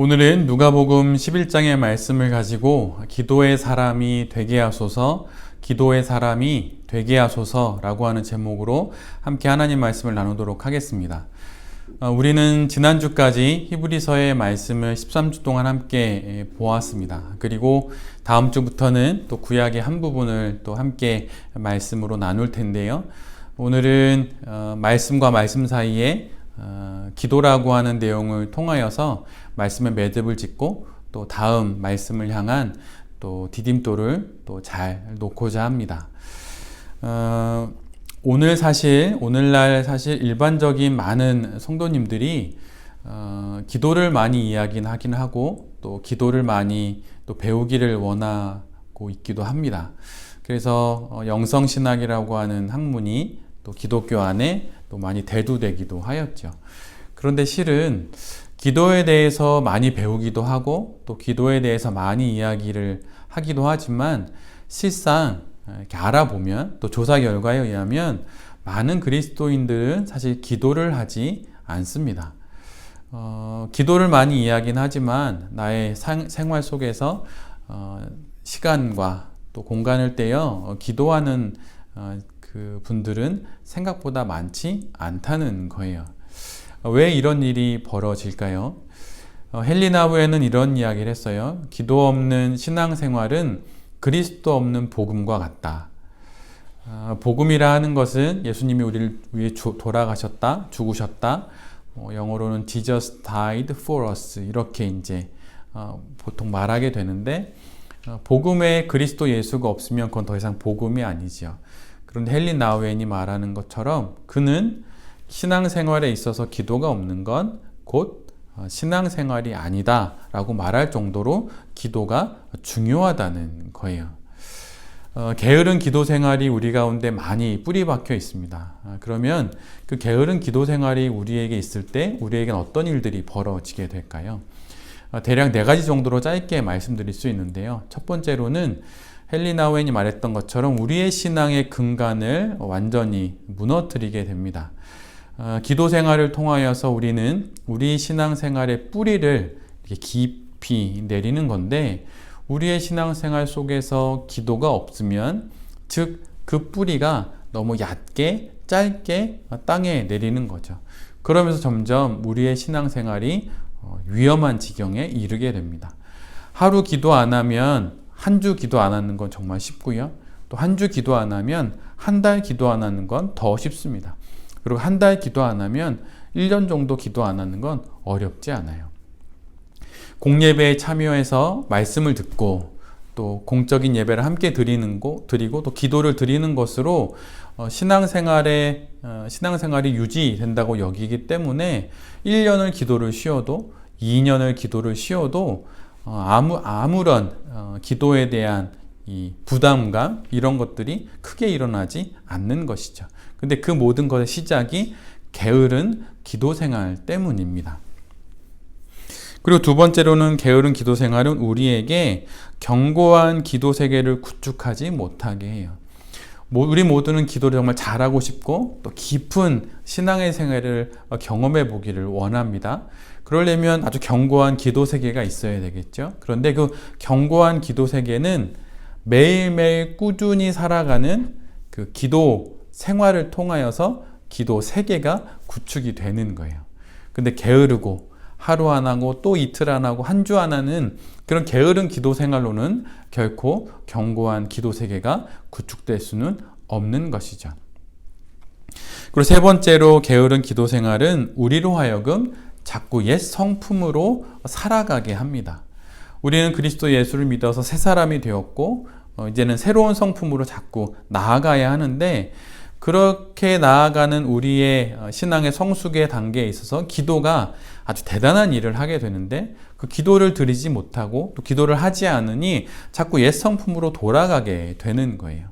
오늘은 누가복음 11장의 말씀을 가지고 기도의 사람이 되게 하소서, 기도의 사람이 되게 하소서라고 하는 제목으로 함께 하나님 말씀을 나누도록 하겠습니다. 우리는 지난주까지 히브리서의 말씀을 13주 동안 함께 보았습니다. 그리고 다음 주부터는 또 구약의 한 부분을 또 함께 말씀으로 나눌 텐데요. 오늘은 말씀과 말씀 사이에 기도라고 하는 내용을 통하여서 말씀의 매듭을 짓고 또 다음 말씀을 향한 또 디딤돌을 또 잘 놓고자 합니다. 오늘날 사실 일반적인 많은 성도님들이 기도를 많이 이야기하긴 하고 또 기도를 많이 또 배우기를 원하고 있기도 합니다. 그래서 영성신학이라고 하는 학문이 또 기독교 안에 또 많이 대두되기도 하였죠. 그런데 실은 기도에 대해서 많이 배우기도 하고 또 기도에 대해서 많이 이야기를 하기도 하지만 실상 이렇게 알아보면 또 조사 결과에 의하면 많은 그리스도인들은 사실 기도를 하지 않습니다. 기도를 많이 이야기는 하지만 나의 생활 속에서 시간과 또 공간을 떼어 기도하는 그 분들은 생각보다 많지 않다는 거예요. 왜 이런 일이 벌어질까요? 헨리 나우에는 이런 이야기를 했어요. 기도 없는 신앙생활은 그리스도 없는 복음과 같다. 복음이라 하는 것은 예수님이 우리를 위해 돌아가셨다, 죽으셨다. 영어로는 Jesus died for us 이렇게 이제 보통 말하게 되는데 복음에 그리스도 예수가 없으면 그건 더 이상 복음이 아니지요. 그런데 헨리 나우엔이 말하는 것처럼 그는 신앙생활에 있어서 기도가 없는 건 곧 신앙생활이 아니다 라고 말할 정도로 기도가 중요하다는 거예요. 게으른 기도 생활이 우리 가운데 많이 뿌리 박혀 있습니다. 그러면 그 게으른 기도 생활이 우리에게 있을 때 우리에게는 어떤 일들이 벌어지게 될까요? 대략 4가지 정도로 짧게 말씀드릴 수 있는데요. 첫 번째로는 헨리 나우엔이 말했던 것처럼 우리의 신앙의 근간을 완전히 무너뜨리게 됩니다. 기도 생활을 통하여서 우리는 우리 신앙 생활의 뿌리를 이렇게 깊이 내리는 건데 우리의 신앙 생활 속에서 기도가 없으면 즉 그 뿌리가 너무 얕게 짧게 땅에 내리는 거죠. 그러면서 점점 우리의 신앙 생활이 위험한 지경에 이르게 됩니다. 하루 기도 안 하면 한 주 기도 안 하는 건 정말 쉽고요. 또 한 주 기도 안 하면 한 달 기도 안 하는 건 더 쉽습니다. 그리고 한 달 기도 안 하면 1년 정도 기도 안 하는 건 어렵지 않아요. 공예배에 참여해서 말씀을 듣고 또 공적인 예배를 함께 드리고 또 기도를 드리는 것으로 신앙생활이 유지된다고 여기기 때문에 1년을 기도를 쉬어도 2년을 기도를 쉬어도 아무런 기도에 대한 이 부담감 이런 것들이 크게 일어나지 않는 것이죠. 근데 그 모든 것의 시작이 게으른 기도 생활 때문입니다. 그리고 두 번째로는 게으른 기도 생활은 우리에게 견고한 기도 세계를 구축하지 못하게 해요. 우리 모두는 기도를 정말 잘하고 싶고 또 깊은 신앙의 생활을 경험해 보기를 원합니다. 그러려면 아주 견고한 기도 세계가 있어야 되겠죠. 그런데 그 견고한 기도 세계는 매일매일 꾸준히 살아가는 그 기도 생활을 통하여서 기도 세계가 구축이 되는 거예요. 근데 게으르고 하루 안 하고 또 이틀 안 하고 한 주 안 하는 그런 게으른 기도 생활로는 결코 견고한 기도 세계가 구축될 수는 없는 것이죠. 그리고 세 번째로 게으른 기도 생활은 우리로 하여금 자꾸 옛 성품으로 살아가게 합니다. 우리는 그리스도 예수를 믿어서 새 사람이 되었고 이제는 새로운 성품으로 자꾸 나아가야 하는데 그렇게 나아가는 우리의 신앙의 성숙의 단계에 있어서 기도가 아주 대단한 일을 하게 되는데 그 기도를 드리지 못하고 또 기도를 하지 않으니 자꾸 옛 성품으로 돌아가게 되는 거예요.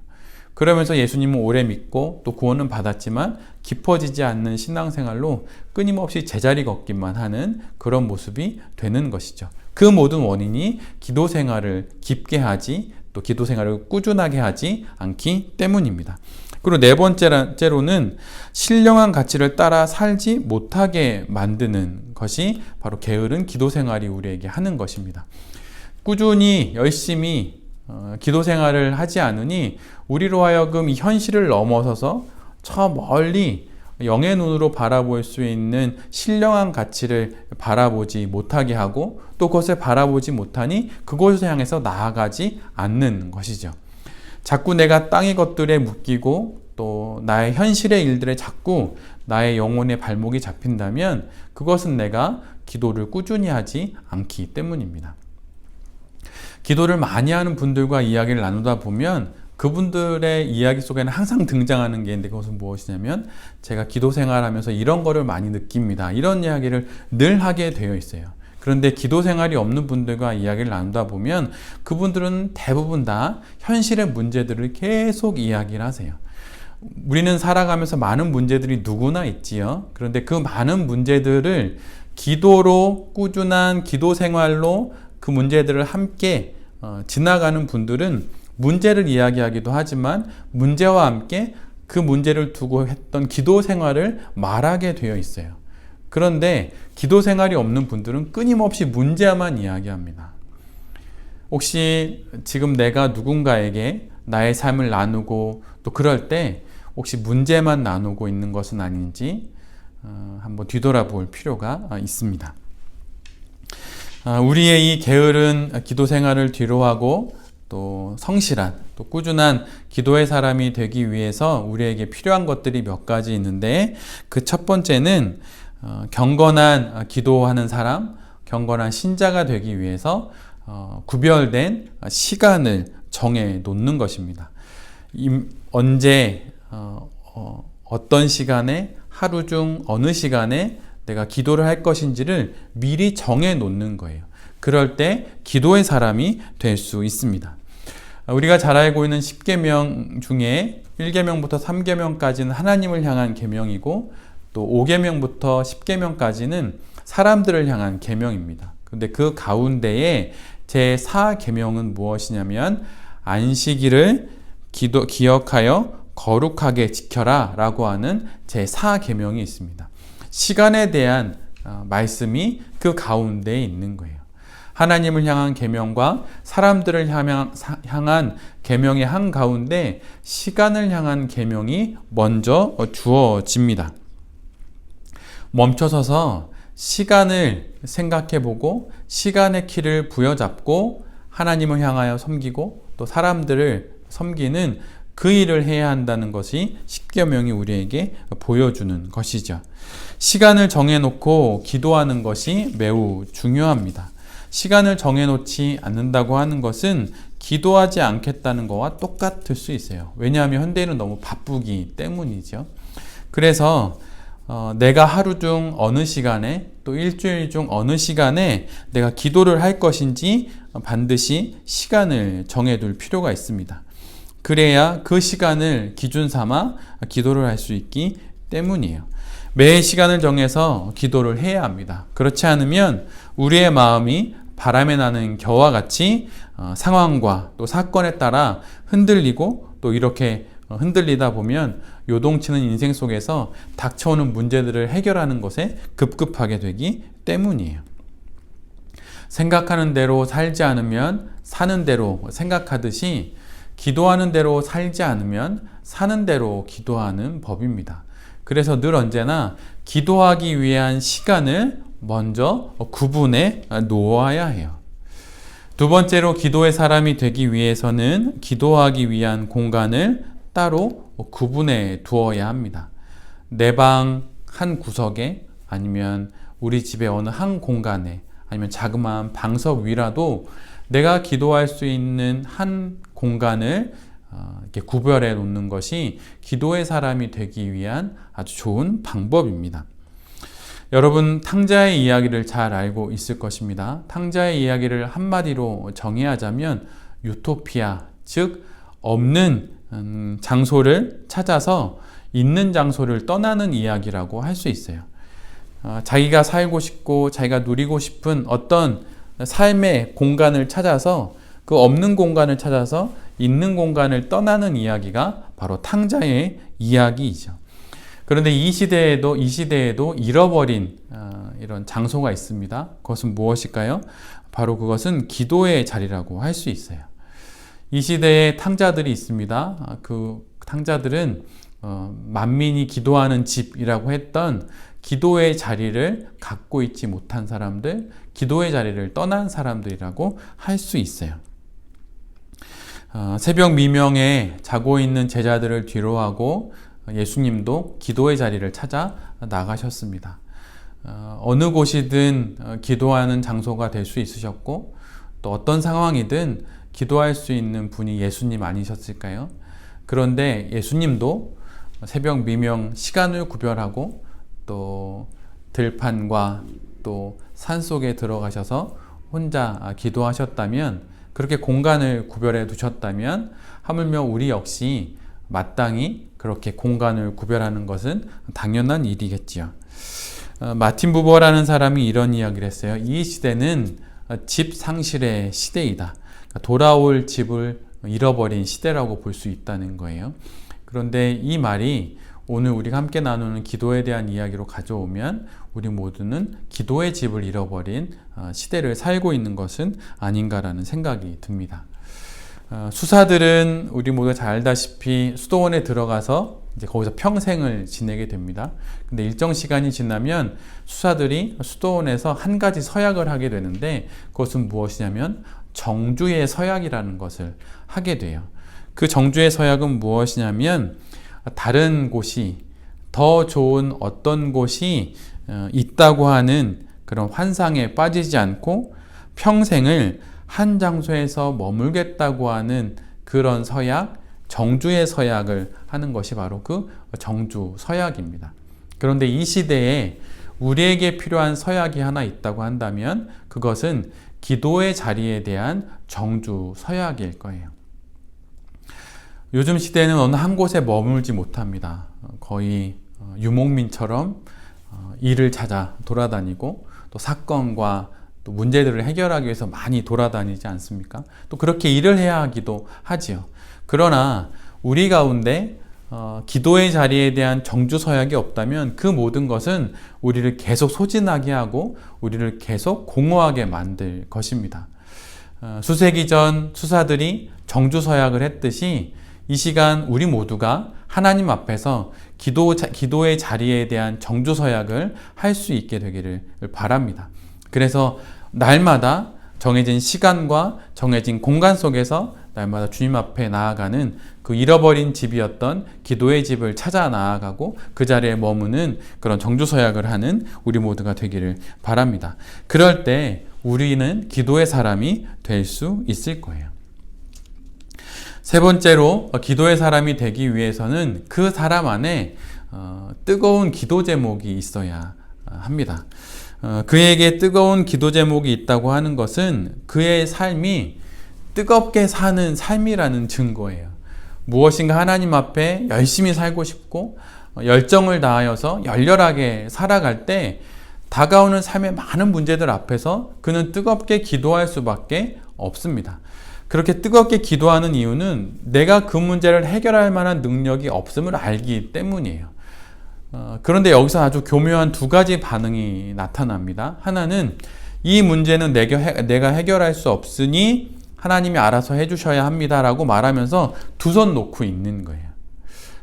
그러면서 예수님은 오래 믿고 또 구원은 받았지만 깊어지지 않는 신앙생활로 끊임없이 제자리 걷기만 하는 그런 모습이 되는 것이죠. 그 모든 원인이 기도 생활을 깊게 하지 또 기도 생활을 꾸준하게 하지 않기 때문입니다. 그리고 네 번째로는 신령한 가치를 따라 살지 못하게 만드는 것이 바로 게으른 기도 생활이 우리에게 하는 것입니다. 꾸준히 열심히 기도 생활을 하지 않으니 우리로 하여금 이 현실을 넘어서서 저 멀리 영의 눈으로 바라볼 수 있는 신령한 가치를 바라보지 못하게 하고 또 그것을 바라보지 못하니 그곳을 향해서 나아가지 않는 것이죠. 자꾸 내가 땅의 것들에 묶이고 또 나의 현실의 일들에 자꾸 나의 영혼의 발목이 잡힌다면 그것은 내가 기도를 꾸준히 하지 않기 때문입니다. 기도를 많이 하는 분들과 이야기를 나누다 보면 그분들의 이야기 속에는 항상 등장하는 게 있는데 그것은 무엇이냐면 제가 기도 생활하면서 이런 거를 많이 느낍니다. 이런 이야기를 늘 하게 되어 있어요. 그런데 기도 생활이 없는 분들과 이야기를 나누다 보면 그분들은 대부분 다 현실의 문제들을 계속 이야기를 하세요. 우리는 살아가면서 많은 문제들이 누구나 있지요. 그런데 그 많은 문제들을 기도로 꾸준한 기도 생활로 그 문제들을 함께 지나가는 분들은 문제를 이야기하기도 하지만 문제와 함께 그 문제를 두고 했던 기도 생활을 말하게 되어 있어요. 그런데 기도 생활이 없는 분들은 끊임없이 문제만 이야기합니다. 혹시 지금 내가 누군가에게 나의 삶을 나누고 또 그럴 때 혹시 문제만 나누고 있는 것은 아닌지 한번 뒤돌아볼 필요가 있습니다. 우리의 이 게으른 기도 생활을 뒤로하고 또 성실한 또 꾸준한 기도의 사람이 되기 위해서 우리에게 필요한 것들이 몇 가지 있는데 그 첫 번째는 경건한 기도하는 사람, 경건한 신자가 되기 위해서 구별된 시간을 정해 놓는 것입니다. 언제 어떤 시간에 하루 중 어느 시간에 내가 기도를 할 것인지를 미리 정해 놓는 거예요. 그럴 때 기도의 사람이 될 수 있습니다. 우리가 잘 알고 있는 10계명 중에 1계명부터 3계명까지는 하나님을 향한 계명이고 또 5계명부터 10계명까지는 사람들을 향한 계명입니다. 근데 그 가운데에 제4계명은 무엇이냐면 안식일을 기억하여 거룩하게 지켜라 라고 하는 제4계명이 있습니다. 시간에 대한 말씀이 그 가운데에 있는 거예요. 하나님을 향한 계명과 사람들을 향한 계명의 한가운데 시간을 향한 계명이 먼저 주어집니다. 멈춰서서 시간을 생각해보고 시간의 키를 부여잡고 하나님을 향하여 섬기고 또 사람들을 섬기는 그 일을 해야 한다는 것이 10계명이 우리에게 보여주는 것이죠. 시간을 정해놓고 기도하는 것이 매우 중요합니다. 시간을 정해놓지 않는다고 하는 것은 기도하지 않겠다는 것과 똑같을 수 있어요. 왜냐하면 현대인은 너무 바쁘기 때문이죠. 그래서 내가 하루 중 어느 시간에 또 일주일 중 어느 시간에 내가 기도를 할 것인지 반드시 시간을 정해둘 필요가 있습니다. 그래야 그 시간을 기준 삼아 기도를 할 수 있기 때문이에요. 매 시간을 정해서 기도를 해야 합니다. 그렇지 않으면 우리의 마음이 바람에 나는 겨와 같이 상황과 또 사건에 따라 흔들리고 또 이렇게 흔들리다 보면 요동치는 인생 속에서 닥쳐오는 문제들을 해결하는 것에 급급하게 되기 때문이에요. 생각하는 대로 살지 않으면 사는 대로 생각하듯이 기도하는 대로 살지 않으면 사는 대로 기도하는 법입니다. 그래서 늘 언제나 기도하기 위한 시간을 먼저 구분해 놓아야 해요. 두 번째로 기도의 사람이 되기 위해서는 기도하기 위한 공간을 따로 구분해 두어야 합니다. 내 방 한 구석에 아니면 우리 집의 어느 한 공간에 아니면 자그마한 방석 위라도 내가 기도할 수 있는 한 공간을 이렇게 구별해 놓는 것이 기도의 사람이 되기 위한 아주 좋은 방법입니다. 여러분 탕자의 이야기를 잘 알고 있을 것입니다. 탕자의 이야기를 한마디로 정의하자면 유토피아, 즉 없는 장소를 찾아서 있는 장소를 떠나는 이야기라고 할 수 있어요. 자기가 살고 싶고 자기가 누리고 싶은 어떤 삶의 공간을 찾아서 그 없는 공간을 찾아서 있는 공간을 떠나는 이야기가 바로 탕자의 이야기이죠. 그런데 이 시대에도 잃어버린 이런 장소가 있습니다. 그것은 무엇일까요? 바로 그것은 기도의 자리라고 할 수 있어요. 이 시대에 탕자들이 있습니다. 그 탕자들은 만민이 기도하는 집이라고 했던 기도의 자리를 갖고 있지 못한 사람들, 기도의 자리를 떠난 사람들이라고 할 수 있어요. 새벽 미명에 자고 있는 제자들을 뒤로하고 예수님도 기도의 자리를 찾아 나가셨습니다. 어느 곳이든 기도하는 장소가 될 수 있으셨고, 또 어떤 상황이든 기도할 수 있는 분이 예수님 아니셨을까요? 그런데 예수님도 새벽 미명 시간을 구별하고 또 들판과 또 산속에 들어가셔서 혼자 기도하셨다면, 그렇게 공간을 구별해 두셨다면 하물며 우리 역시 마땅히 그렇게 공간을 구별하는 것은 당연한 일이겠지요. 마틴 부버라는 사람이 이런 이야기를 했어요. 이 시대는 집 상실의 시대이다. 돌아올 집을 잃어버린 시대라고 볼 수 있다는 거예요. 그런데 이 말이 오늘 우리가 함께 나누는 기도에 대한 이야기로 가져오면 우리 모두는 기도의 집을 잃어버린 시대를 살고 있는 것은 아닌가라는 생각이 듭니다. 수사들은 우리 모두 잘 알다시피 수도원에 들어가서 이제 거기서 평생을 지내게 됩니다. 근데 일정 시간이 지나면 수사들이 수도원에서 한 가지 서약을 하게 되는데, 그것은 무엇이냐면 정주의 서약이라는 것을 하게 돼요. 그 정주의 서약은 무엇이냐면 다른 곳이, 더 좋은 어떤 곳이 있다고 하는 그런 환상에 빠지지 않고 평생을 한 장소에서 머물겠다고 하는 그런 서약, 정주의 서약을 하는 것이 바로 그 정주 서약입니다. 그런데 이 시대에 우리에게 필요한 서약이 하나 있다고 한다면 그것은 기도의 자리에 대한 정주 서약일 거예요. 요즘 시대에는 어느 한 곳에 머물지 못합니다. 거의 유목민처럼 일을 찾아 돌아다니고 또 사건과 또 문제들을 해결하기 위해서 많이 돌아다니지 않습니까? 또 그렇게 일을 해야 하기도 하지요. 그러나 우리 가운데 기도의 자리에 대한 정주 서약이 없다면 그 모든 것은 우리를 계속 소진하게 하고 우리를 계속 공허하게 만들 것입니다. 수세기 전 수사들이 정주 서약을 했듯이 이 시간 우리 모두가 하나님 앞에서 기도의 자리에 대한 정주 서약을 할 수 있게 되기를 바랍니다. 그래서 날마다 정해진 시간과 정해진 공간 속에서 날마다 주님 앞에 나아가는 그 잃어버린 집이었던 기도의 집을 찾아 나아가고 그 자리에 머무는 그런 정주 서약을 하는 우리 모두가 되기를 바랍니다. 그럴 때 우리는 기도의 사람이 될 수 있을 거예요. 세 번째로 기도의 사람이 되기 위해서는 그 사람 안에 뜨거운 기도 제목이 있어야 합니다. 그에게 뜨거운 기도 제목이 있다고 하는 것은 그의 삶이 뜨겁게 사는 삶이라는 증거예요. 무엇인가 하나님 앞에 열심히 살고 싶고 열정을 다하여서 열렬하게 살아갈 때 다가오는 삶의 많은 문제들 앞에서 그는 뜨겁게 기도할 수밖에 없습니다. 그렇게 뜨겁게 기도하는 이유는 내가 그 문제를 해결할 만한 능력이 없음을 알기 때문이에요. 그런데 여기서 아주 교묘한 두 가지 반응이 나타납니다. 하나는 이 문제는 내가 해결할 수 없으니 하나님이 알아서 해주셔야 합니다 라고 말하면서 두 손 놓고 있는 거예요.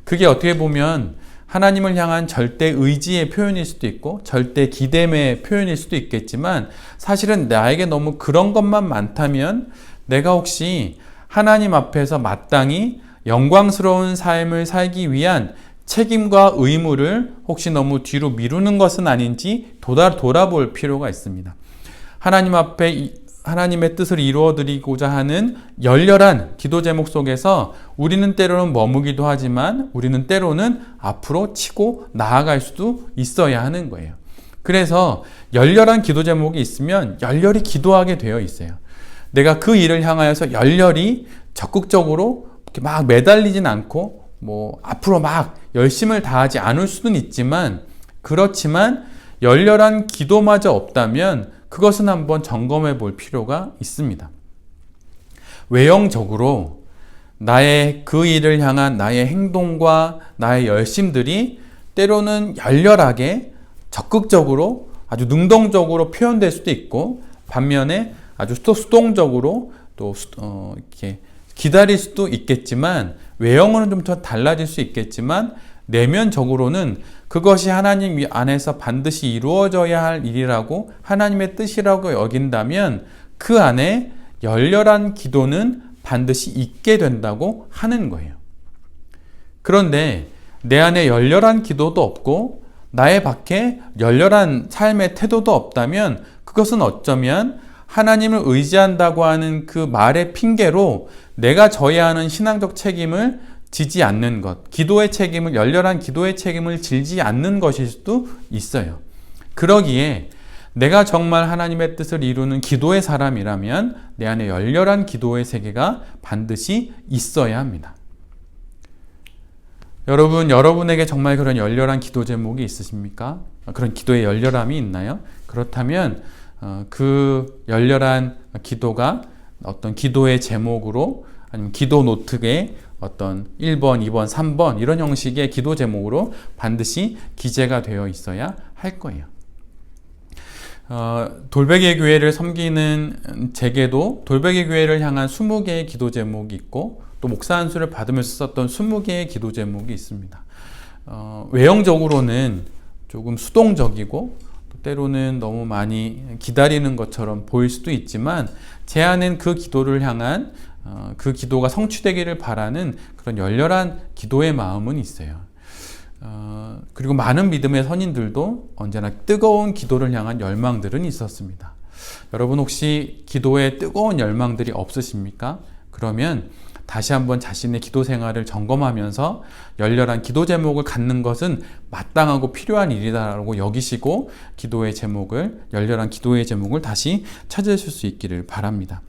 그게 어떻게 보면 하나님을 향한 절대 의지의 표현일 수도 있고 절대 기댐의 표현일 수도 있겠지만, 사실은 나에게 너무 그런 것만 많다면 내가 혹시 하나님 앞에서 마땅히 영광스러운 삶을 살기 위한 책임과 의무를 혹시 너무 뒤로 미루는 것은 아닌지 돌아볼 필요가 있습니다. 하나님 앞에 하나님의 뜻을 이루어드리고자 하는 열렬한 기도 제목 속에서 우리는 때로는 머무기도 하지만 우리는 때로는 앞으로 치고 나아갈 수도 있어야 하는 거예요. 그래서 열렬한 기도 제목이 있으면 열렬히 기도하게 되어 있어요. 내가 그 일을 향하여서 열렬히 적극적으로 이렇게 막 매달리진 않고 앞으로 막 열심을 다하지 않을 수는 있지만, 그렇지만 열렬한 기도마저 없다면 그것은 한번 점검해 볼 필요가 있습니다. 외형적으로 나의 그 일을 향한 나의 행동과 나의 열심들이 때로는 열렬하게 적극적으로 아주 능동적으로 표현될 수도 있고, 반면에 아주 수동적으로 또 이렇게 기다릴 수도 있겠지만, 외형으로는 좀 더 달라질 수 있겠지만, 내면적으로는 그것이 하나님 안에서 반드시 이루어져야 할 일이라고, 하나님의 뜻이라고 여긴다면 그 안에 열렬한 기도는 반드시 있게 된다고 하는 거예요. 그런데 내 안에 열렬한 기도도 없고 나의 밖에 열렬한 삶의 태도도 없다면, 그것은 어쩌면 하나님을 의지한다고 하는 그 말의 핑계로 내가 져야 하는 신앙적 책임을 지지 않는 것, 기도의 책임을, 열렬한 기도의 책임을 지지 않는 것일 수도 있어요. 그러기에 내가 정말 하나님의 뜻을 이루는 기도의 사람이라면 내 안에 열렬한 기도의 세계가 반드시 있어야 합니다. 여러분에게 정말 그런 열렬한 기도 제목이 있으십니까? 그런 기도의 열렬함이 있나요? 그렇다면 그 열렬한 기도가 어떤 기도의 제목으로, 아니면 기도 노트에 어떤 1번, 2번, 3번 이런 형식의 기도 제목으로 반드시 기재가 되어 있어야 할 거예요. 돌베개 교회를 섬기는 제게도 돌베개 교회를 향한 20개의 기도 제목이 있고, 또 목사 안수를 받으면서 썼던 20개의 기도 제목이 있습니다. 외형적으로는 조금 수동적이고 또 때로는 너무 많이 기다리는 것처럼 보일 수도 있지만, 제 안엔 그 기도를 향한 그 기도가 성취되기를 바라는 그런 열렬한 기도의 마음은 있어요. 그리고 많은 믿음의 선인들도 언제나 뜨거운 기도를 향한 열망들은 있었습니다. 여러분 혹시 기도에 뜨거운 열망들이 없으십니까? 그러면 다시 한번 자신의 기도 생활을 점검하면서 열렬한 기도 제목을 갖는 것은 마땅하고 필요한 일이다라고 여기시고, 기도의 제목을, 열렬한 기도의 제목을 다시 찾으실 수 있기를 바랍니다.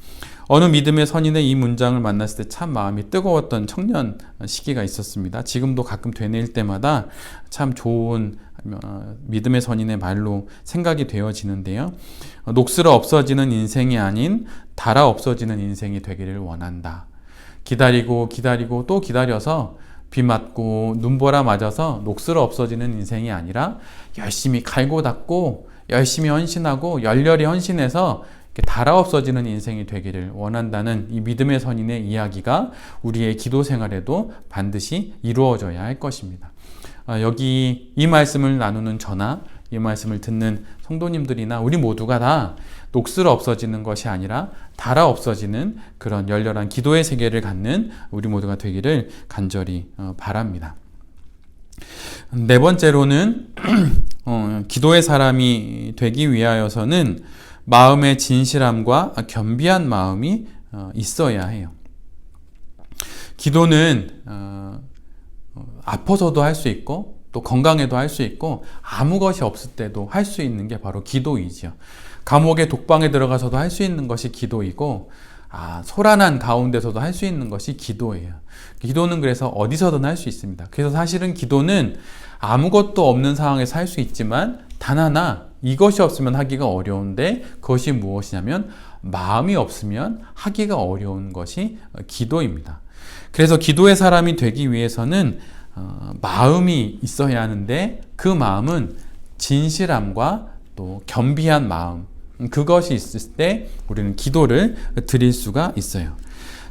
어느 믿음의 선인의 이 문장을 만났을 때 참 마음이 뜨거웠던 청년 시기가 있었습니다. 지금도 가끔 되뇌일 때마다 참 좋은 믿음의 선인의 말로 생각이 되어지는데요. 녹슬어 없어지는 인생이 아닌 닳아 없어지는 인생이 되기를 원한다. 기다리고 기다리고 또 기다려서 비 맞고 눈보라 맞아서 녹슬어 없어지는 인생이 아니라 열심히 갈고 닦고 열심히 헌신하고 열렬히 헌신해서 닳아 없어지는 인생이 되기를 원한다는 이 믿음의 선인의 이야기가 우리의 기도 생활에도 반드시 이루어져야 할 것입니다. 여기 이 말씀을 나누는 저나 이 말씀을 듣는 성도님들이나 우리 모두가 다 녹슬어 없어지는 것이 아니라 닳아 없어지는 그런 열렬한 기도의 세계를 갖는 우리 모두가 되기를 간절히 바랍니다. 네 번째로는 기도의 사람이 되기 위하여서는 마음의 진실함과 겸비한 마음이 있어야 해요. 기도는 아파서도 할 수 있고 또 건강해도 할 수 있고 아무 것이 없을 때도 할 수 있는 게 바로 기도이죠. 감옥의 독방에 들어가서도 할 수 있는 것이 기도이고, 소란한 가운데서도 할 수 있는 것이 기도예요. 기도는 그래서 어디서든 할 수 있습니다. 그래서 사실은 기도는 아무것도 없는 상황에서 할 수 있지만, 단 하나 이것이 없으면 하기가 어려운데, 그것이 무엇이냐면 마음이 없으면 하기가 어려운 것이 기도입니다. 그래서 기도의 사람이 되기 위해서는 마음이 있어야 하는데, 그 마음은 진실함과 또 겸비한 마음, 그것이 있을 때 우리는 기도를 드릴 수가 있어요.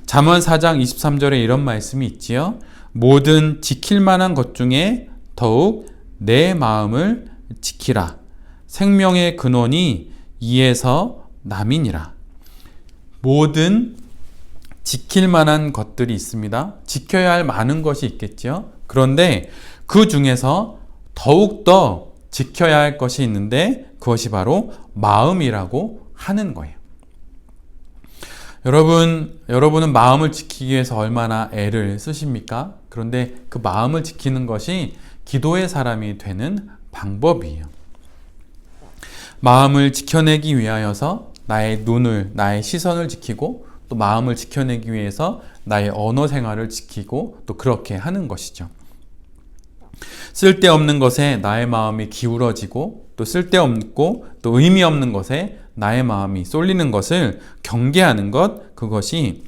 잠언 4장 23절에 이런 말씀이 있지요. 모든 지킬 만한 것 중에 더욱 내 마음을 지키라. 생명의 근원이 이에서 남이니라. 모든 지킬 만한 것들이 있습니다. 지켜야 할 많은 것이 있겠죠. 그런데 그 중에서 더욱더 지켜야 할 것이 있는데, 그것이 바로 마음이라고 하는 거예요. 여러분은 마음을 지키기 위해서 얼마나 애를 쓰십니까? 그런데 그 마음을 지키는 것이 기도의 사람이 되는 방법이에요. 마음을 지켜내기 위하여서 나의 눈을, 나의 시선을 지키고, 또 마음을 지켜내기 위해서 나의 언어 생활을 지키고, 또 그렇게 하는 것이죠. 쓸데없는 것에 나의 마음이 기울어지고, 또 쓸데없고 또 의미 없는 것에 나의 마음이 쏠리는 것을 경계하는 것, 그것이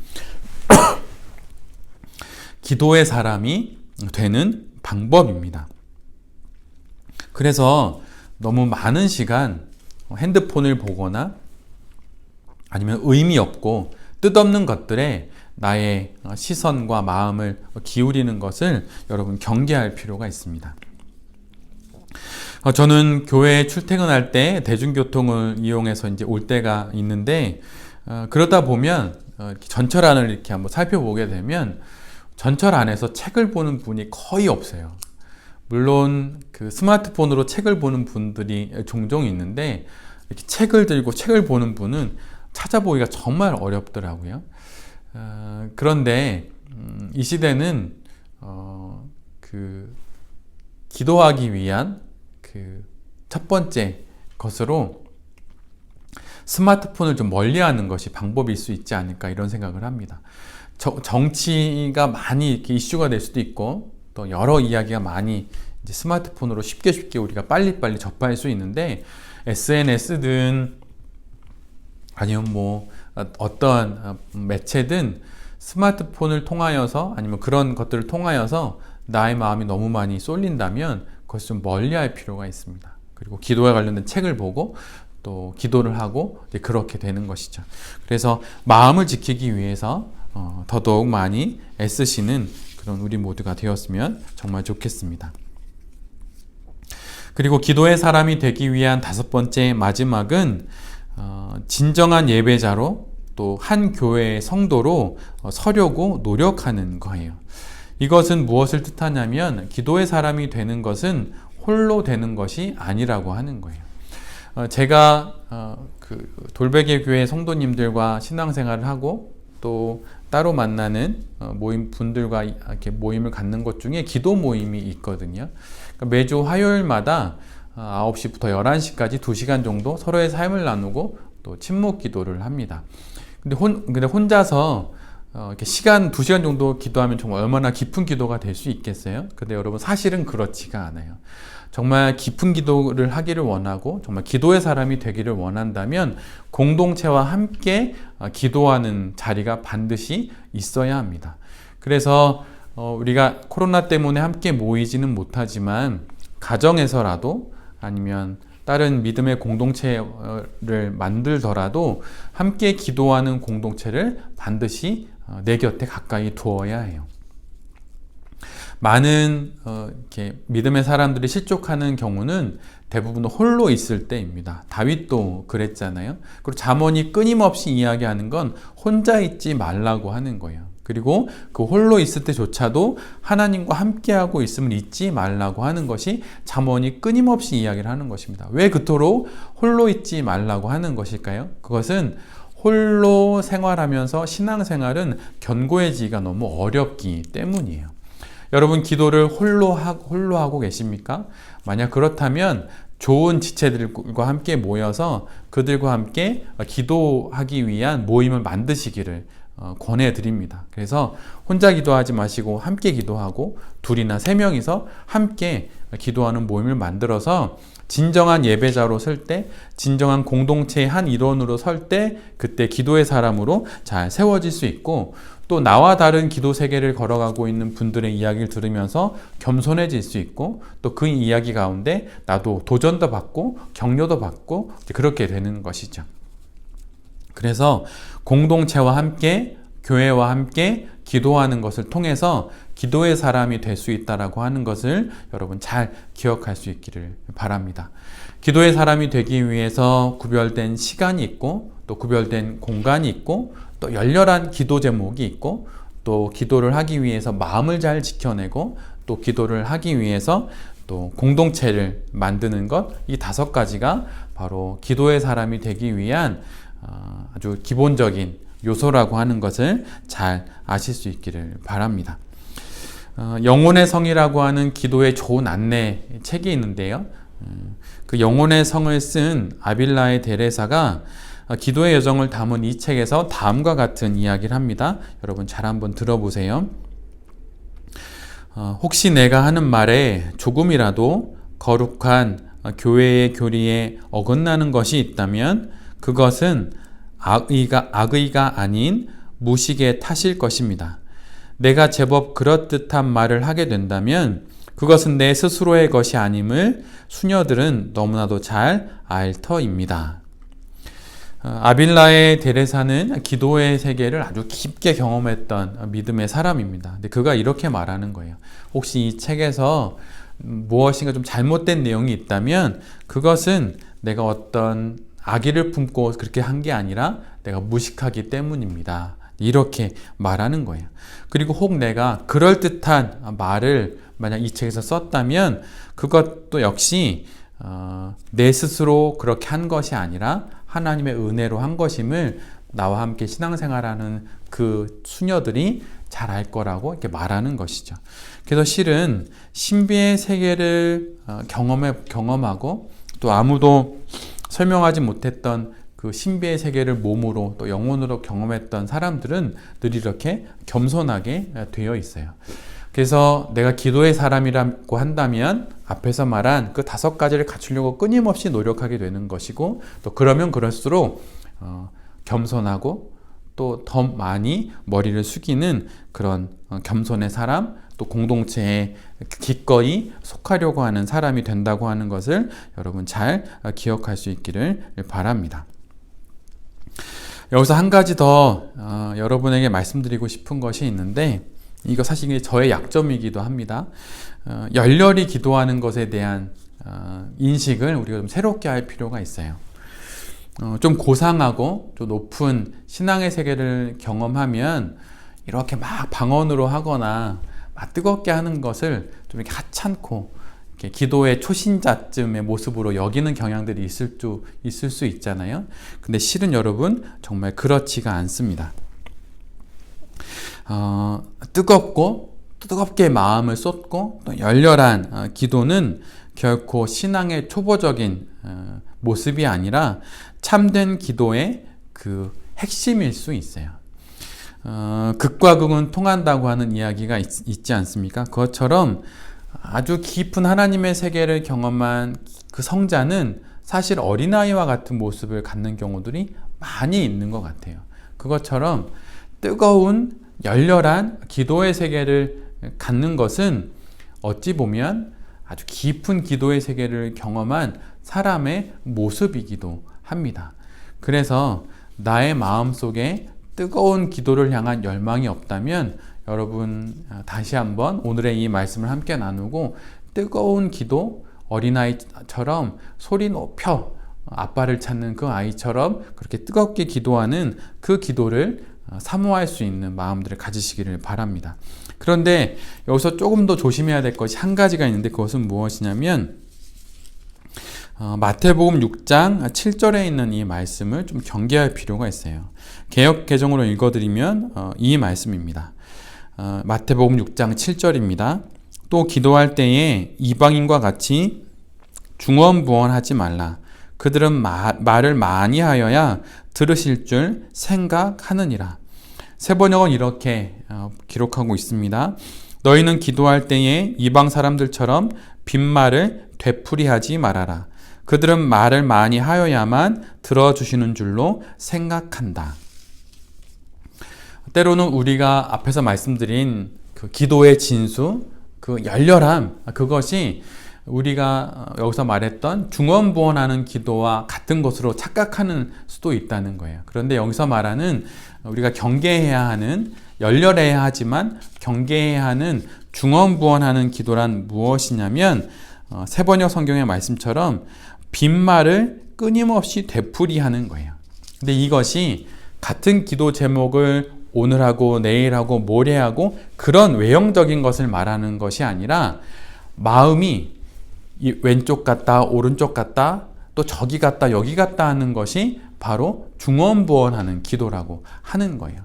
기도의 사람이 되는 방법입니다. 그래서 너무 많은 시간 핸드폰을 보거나 아니면 의미 없고 뜻없는 것들에 나의 시선과 마음을 기울이는 것을 여러분 경계할 필요가 있습니다. 저는 교회에 출퇴근할 때 대중교통을 이용해서 이제 올 때가 있는데, 그러다 보면 전철안을 이렇게 한번 살펴보게 되면 전철 안에서 책을 보는 분이 거의 없어요. 물론 그 스마트폰으로 책을 보는 분들이 종종 있는데, 이렇게 책을 들고 책을 보는 분은 찾아보기가 정말 어렵더라고요. 그런데 이 시대는 기도하기 위한 첫 번째 것으로 스마트폰을 좀 멀리하는 것이 방법일 수 있지 않을까, 이런 생각을 합니다. 정치가 많이 이렇게 이슈가 될 수도 있고, 또 여러 이야기가 많이 이제 스마트폰으로 쉽게 우리가 빨리빨리 접할 수 있는데, SNS든 아니면 뭐 어떠한 매체든 스마트폰을 통하여서 아니면 그런 것들을 통하여서 나의 마음이 너무 많이 쏠린다면 그것을 좀 멀리할 필요가 있습니다. 그리고 기도에 관련된 책을 보고 또 기도를 하고 이제 그렇게 되는 것이죠. 그래서 마음을 지키기 위해서 더더욱 많이 애쓰시는 그런 우리 모두가 되었으면 정말 좋겠습니다. 그리고 기도의 사람이 되기 위한 다섯 번째 마지막은 진정한 예배자로 또 한 교회의 성도로 서려고 노력하는 거예요. 이것은 무엇을 뜻하냐면 기도의 사람이 되는 것은 홀로 되는 것이 아니라고 하는 거예요. 제가 돌베개 교회 성도님들과 신앙생활을 하고 또 따로 만나는 모임 분들과 이렇게 모임을 갖는 것 중에 기도 모임이 있거든요. 그러니까 매주 화요일마다 9시부터 11시까지 2시간 정도 서로의 삶을 나누고 또 침묵 기도를 합니다. 근데 혼자서 이렇게 시간 2시간 정도 기도하면 정말 얼마나 깊은 기도가 될 수 있겠어요? 근데 여러분, 사실은 그렇지가 않아요. 정말 깊은 기도를 하기를 원하고 정말 기도의 사람이 되기를 원한다면 공동체와 함께 기도하는 자리가 반드시 있어야 합니다. 그래서 우리가 코로나 때문에 함께 모이지는 못하지만 가정에서라도 아니면 다른 믿음의 공동체를 만들더라도 함께 기도하는 공동체를 반드시 내 곁에 가까이 두어야 해요. 많은 이렇게 믿음의 사람들이 실족하는 경우는 대부분 홀로 있을 때입니다. 다윗도 그랬잖아요. 그리고 잠언이 끊임없이 이야기하는 건 혼자 있지 말라고 하는 거예요. 그리고 그 홀로 있을 때조차도 하나님과 함께하고 있음을 잊지 말라고 하는 것이 잠언이 끊임없이 이야기를 하는 것입니다. 왜 그토록 홀로 있지 말라고 하는 것일까요? 그것은 홀로 생활하면서 신앙생활은 견고해지기가 너무 어렵기 때문이에요. 여러분, 기도를 홀로 하고 계십니까? 만약 그렇다면 좋은 지체들과 함께 모여서 그들과 함께 기도하기 위한 모임을 만드시기를 권해드립니다. 그래서 혼자 기도하지 마시고 함께 기도하고 2이나 3명이서 함께 기도하는 모임을 만들어서 진정한 예배자로 설 때, 진정한 공동체의 한 일원으로 설 때 그때 기도의 사람으로 잘 세워질 수 있고, 또 나와 다른 기도 세계를 걸어가고 있는 분들의 이야기를 들으면서 겸손해질 수 있고, 또 그 이야기 가운데 나도 도전도 받고 격려도 받고 그렇게 되는 것이죠. 그래서 공동체와 함께, 교회와 함께 기도하는 것을 통해서 기도의 사람이 될 수 있다라고 하는 것을 여러분 잘 기억할 수 있기를 바랍니다. 기도의 사람이 되기 위해서 구별된 시간이 있고, 또 구별된 공간이 있고, 또 열렬한 기도 제목이 있고, 또 기도를 하기 위해서 마음을 잘 지켜내고, 또 기도를 하기 위해서 또 공동체를 만드는 것, 이 5가지가 바로 기도의 사람이 되기 위한 아주 기본적인 요소라고 하는 것을 잘 아실 수 있기를 바랍니다. 영혼의 성이라고 하는 기도의 좋은 안내 책이 있는데요. 그 영혼의 성을 쓴 아빌라의 데레사가 기도의 여정을 담은 이 책에서 다음과 같은 이야기를 합니다. 여러분 잘 한번 들어보세요. 혹시 내가 하는 말에 조금이라도 거룩한 교회의 교리에 어긋나는 것이 있다면 그것은 악의가 아닌 무식의 탓일 것입니다. 내가 제법 그럴듯한 말을 하게 된다면 그것은 내 스스로의 것이 아님을 수녀들은 너무나도 잘 알 터입니다. 아빌라의 데레사는 기도의 세계를 아주 깊게 경험했던 믿음의 사람입니다. 근데 그가 이렇게 말하는 거예요. 혹시 이 책에서 무엇인가 좀 잘못된 내용이 있다면 그것은 내가 어떤 악의를 품고 그렇게 한 게 아니라 내가 무식하기 때문입니다. 이렇게 말하는 거예요. 그리고 혹 내가 그럴듯한 말을 만약 이 책에서 썼다면 그것도 역시 내 스스로 그렇게 한 것이 아니라 하나님의 은혜로 한 것임을 나와 함께 신앙생활하는 그 수녀들이 잘 알 거라고 이렇게 말하는 것이죠. 그래서 실은 신비의 세계를 경험하고 또 아무도 설명하지 못했던 그 신비의 세계를 몸으로 또 영혼으로 경험했던 사람들은 늘 이렇게 겸손하게 되어 있어요. 그래서 내가 기도의 사람이라고 한다면 앞에서 말한 그 5가지를 갖추려고 끊임없이 노력하게 되는 것이고 또 그러면 그럴수록 겸손하고 또 더 많이 머리를 숙이는 그런 겸손의 사람 또 공동체에 기꺼이 속하려고 하는 사람이 된다고 하는 것을 여러분 잘 기억할 수 있기를 바랍니다. 여기서 한 가지 더 여러분에게 말씀드리고 싶은 것이 있는데 이거 사실 저의 약점이기도 합니다. 열렬히 기도하는 것에 대한 인식을 우리가 좀 새롭게 할 필요가 있어요. 좀 고상하고 좀 높은 신앙의 세계를 경험하면 이렇게 막 방언으로 하거나 막 뜨겁게 하는 것을 좀 이렇게 하찮고 이렇게 기도의 초신자쯤의 모습으로 여기는 경향들이 있을 수 있잖아요. 근데 실은 여러분 정말 그렇지가 않습니다. 뜨겁게 마음을 쏟고 또 열렬한 기도는 결코 신앙의 초보적인 모습이 아니라 참된 기도의 그 핵심일 수 있어요. 극과 극은 통한다고 하는 이야기가 있지 않습니까? 그것처럼 아주 깊은 하나님의 세계를 경험한 그 성자는 사실 어린아이와 같은 모습을 갖는 경우들이 많이 있는 것 같아요. 그것처럼 뜨거운 열렬한 기도의 세계를 갖는 것은 어찌 보면 아주 깊은 기도의 세계를 경험한 사람의 모습이기도 합니다. 그래서 나의 마음속에 뜨거운 기도를 향한 열망이 없다면 여러분 다시 한번 오늘의 이 말씀을 함께 나누고 뜨거운 기도, 어린아이처럼 소리 높여 아빠를 찾는 그 아이처럼 그렇게 뜨겁게 기도하는 그 기도를 사모할 수 있는 마음들을 가지시기를 바랍니다. 그런데 여기서 조금 더 조심해야 될 것이 한 가지가 있는데 그것은 무엇이냐면 마태복음 6장 7절에 있는 이 말씀을 좀 경계할 필요가 있어요. 개역 개정으로 읽어드리면 이 말씀입니다. 마태복음 6장 7절입니다. 또 기도할 때에 이방인과 같이 중언부언하지 말라. 그들은 말을 많이 하여야 들으실 줄 생각하느니라. 세번역은 이렇게 기록하고 있습니다. 너희는 기도할 때에 이방 사람들처럼 빈말을 되풀이하지 말아라. 그들은 말을 많이 하여야만 들어주시는 줄로 생각한다. 때로는 우리가 앞에서 말씀드린 그 기도의 진수, 그 열렬함, 그것이 우리가 여기서 말했던 중언부언하는 기도와 같은 것으로 착각하는 수도 있다는 거예요. 그런데 여기서 말하는 우리가 경계해야 하는, 열렬해야 하지만 경계해야 하는 중언부언하는 기도란 무엇이냐면 세번역 성경의 말씀처럼 빈말을 끊임없이 되풀이하는 거예요. 근데 이것이 같은 기도 제목을 오늘 하고 내일 하고 모레 하고 그런 외형적인 것을 말하는 것이 아니라 마음이 왼쪽 갔다 오른쪽 갔다 또 저기 갔다 여기 갔다 하는 것이 바로 중언부언하는 기도라고 하는 거예요.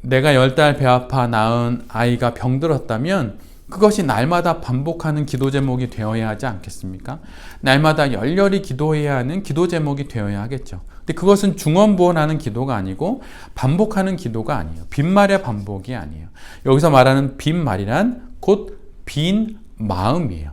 내가 10달 배 아파 낳은 아이가 병들었다면 그것이 날마다 반복하는 기도 제목이 되어야 하지 않겠습니까? 날마다 열렬히 기도해야 하는 기도 제목이 되어야 하겠죠. 근데 그것은 중언부언하는 기도가 아니고 반복하는 기도가 아니에요. 빈말의 반복이 아니에요. 여기서 말하는 빈말이란 곧 빈 마음이에요.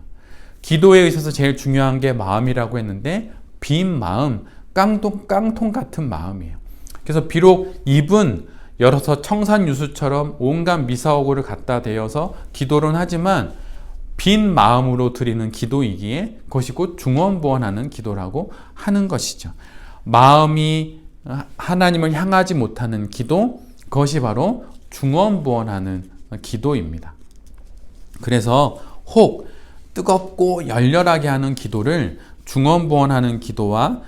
기도에 있어서 제일 중요한 게 마음이라고 했는데 빈 마음, 깡통 같은 마음이에요. 그래서 비록 입은 열어서 청산유수처럼 온갖 미사오고를 갖다 대어서 기도를 하지만 빈 마음으로 드리는 기도이기에 그것이 곧 중언부언하는 기도라고 하는 것이죠. 마음이 하나님을 향하지 못하는 기도, 그것이 바로 중언부언하는 기도입니다. 그래서 혹 뜨겁고 열렬하게 하는 기도를 중언부언하는 기도와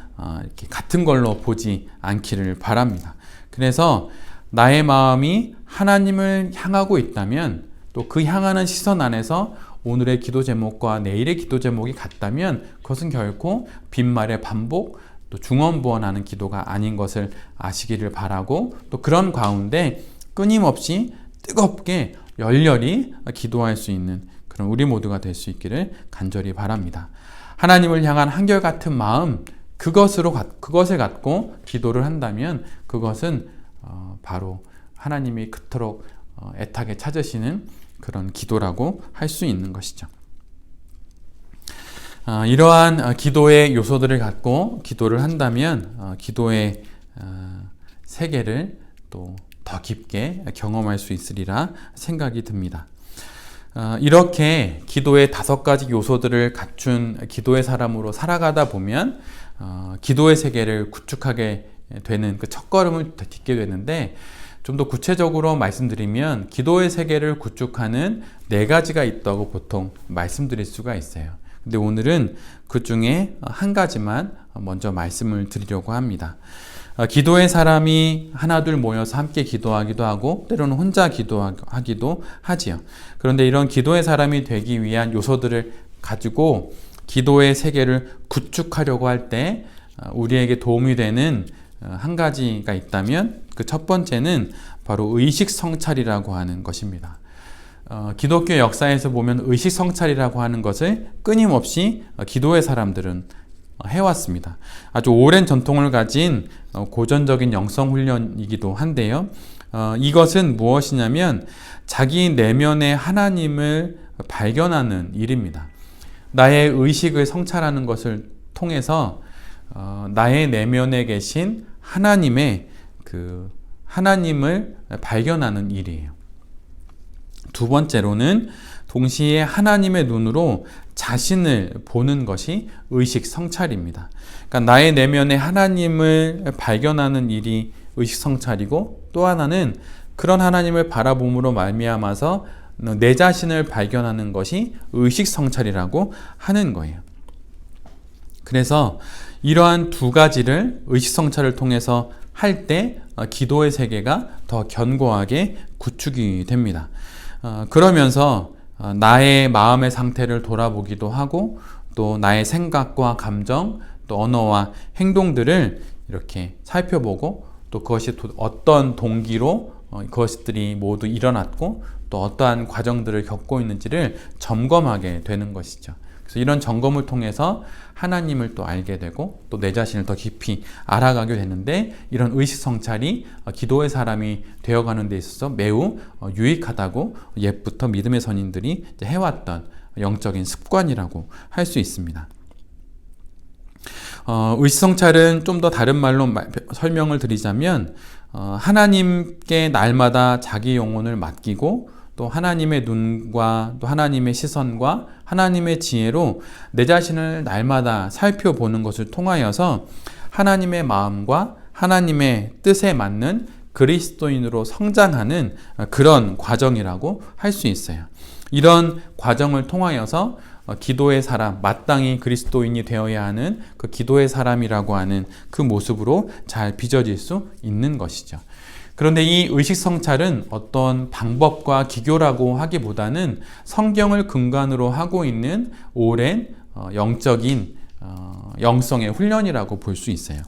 이렇게 같은 걸로 보지 않기를 바랍니다. 그래서 나의 마음이 하나님을 향하고 있다면, 또 그 향하는 시선 안에서 오늘의 기도 제목과 내일의 기도 제목이 같다면 그것은 결코 빈말의 반복, 또 중언부언하는 기도가 아닌 것을 아시기를 바라고, 또 그런 가운데 끊임없이 뜨겁게 열렬히 기도할 수 있는 그런 우리 모두가 될 수 있기를 간절히 바랍니다. 하나님을 향한 한결같은 마음, 그것을 갖고 기도를 한다면 그것은 바로 하나님이 그토록 애타게 찾으시는 그런 기도라고 할 수 있는 것이죠. 이러한 기도의 요소들을 갖고 기도를 한다면 기도의 세계를 또 더 깊게 경험할 수 있으리라 생각이 듭니다. 이렇게 기도의 5가지 요소들을 갖춘 기도의 사람으로 살아가다 보면 기도의 세계를 구축하게 되는 그 첫걸음을 딛게 되는데, 좀 더 구체적으로 말씀드리면 기도의 세계를 구축하는 4가지가 있다고 보통 말씀드릴 수가 있어요. 근데 오늘은 그 중에 한 가지만 먼저 말씀을 드리려고 합니다. 기도의 사람이 하나둘 모여서 함께 기도하기도 하고 때로는 혼자 기도하기도 하지요. 그런데 이런 기도의 사람이 되기 위한 요소들을 가지고 기도의 세계를 구축하려고 할 때 우리에게 도움이 되는 한 가지가 있다면 그 첫 번째는 바로 의식성찰이라고 하는 것입니다. 기독교 역사에서 보면 의식성찰이라고 하는 것을 끊임없이 기도의 사람들은 해왔습니다. 아주 오랜 전통을 가진 고전적인 영성훈련이기도 한데요. 이것은 무엇이냐면 자기 내면의 하나님을 발견하는 일입니다. 나의 의식을 성찰하는 것을 통해서 나의 내면에 계신 하나님을 발견하는 일이에요. 두 번째로는 동시에 하나님의 눈으로 자신을 보는 것이 의식 성찰입니다. 그러니까 나의 내면에 하나님을 발견하는 일이 의식 성찰이고, 또 하나는 그런 하나님을 바라봄으로 말미암아서 내 자신을 발견하는 것이 의식 성찰이라고 하는 거예요. 그래서 이러한 2가지를 의식 성찰을 통해서 할 때 기도의 세계가 더 견고하게 구축이 됩니다. 그러면서 나의 마음의 상태를 돌아보기도 하고, 또 나의 생각과 감정, 또 언어와 행동들을 이렇게 살펴보고, 또 그것이 어떤 동기로 그것들이 모두 일어났고 또 어떠한 과정들을 겪고 있는지를 점검하게 되는 것이죠. 그래서 이런 점검을 통해서 하나님을 또 알게 되고 또 내 자신을 더 깊이 알아가게 되는데, 이런 의식 성찰이 기도의 사람이 되어가는 데 있어서 매우 유익하다고 옛부터 믿음의 선인들이 해왔던 영적인 습관이라고 할 수 있습니다. 의식 성찰은 좀 더 다른 말로 설명을 드리자면 하나님께 날마다 자기 영혼을 맡기고, 또 하나님의 눈과 또 하나님의 시선과 하나님의 지혜로 내 자신을 날마다 살펴보는 것을 통하여서 하나님의 마음과 하나님의 뜻에 맞는 그리스도인으로 성장하는 그런 과정이라고 할 수 있어요. 이런 과정을 통하여서 기도의 사람, 마땅히 그리스도인이 되어야 하는 그 기도의 사람이라고 하는 그 모습으로 잘 빚어질 수 있는 것이죠. 그런데 이 의식성찰은 어떤 방법과 기교라고 하기보다는 성경을 근간으로 하고 있는 오랜 영적인 영성의 훈련이라고 볼 수 있어요.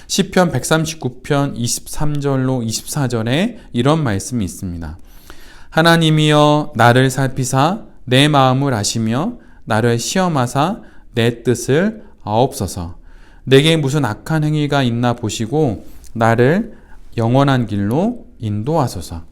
시편 139편 23절로 24절에 이런 말씀이 있습니다. 하나님이여 나를 살피사 내 마음을 아시며 나를 시험하사 내 뜻을 아옵소서. 내게 무슨 악한 행위가 있나 보시고 나를 영원한 길로 인도하소서.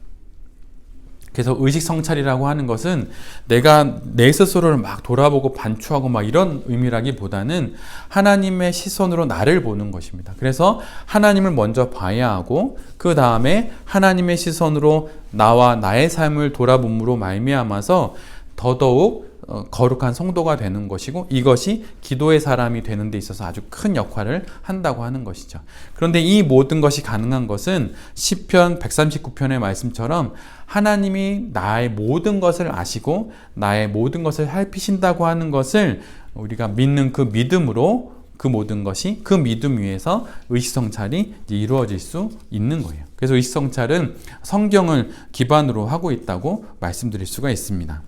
그래서 의식성찰이라고 하는 것은 내가 내 스스로를 막 돌아보고 반추하고 막 이런 의미라기보다는 하나님의 시선으로 나를 보는 것입니다. 그래서 하나님을 먼저 봐야 하고 그 다음에 하나님의 시선으로 나와 나의 삶을 돌아봄으로 말미암아서 더더욱 거룩한 성도가 되는 것이고, 이것이 기도의 사람이 되는 데 있어서 아주 큰 역할을 한다고 하는 것이죠. 그런데 이 모든 것이 가능한 것은 시편 139편의 말씀처럼 하나님이 나의 모든 것을 아시고 나의 모든 것을 살피신다고 하는 것을 우리가 믿는 그 믿음으로 그 모든 것이 그 믿음 위에서 의식성찰이 이루어질 수 있는 거예요. 그래서 의식성찰은 성경을 기반으로 하고 있다고 말씀드릴 수가 있습니다.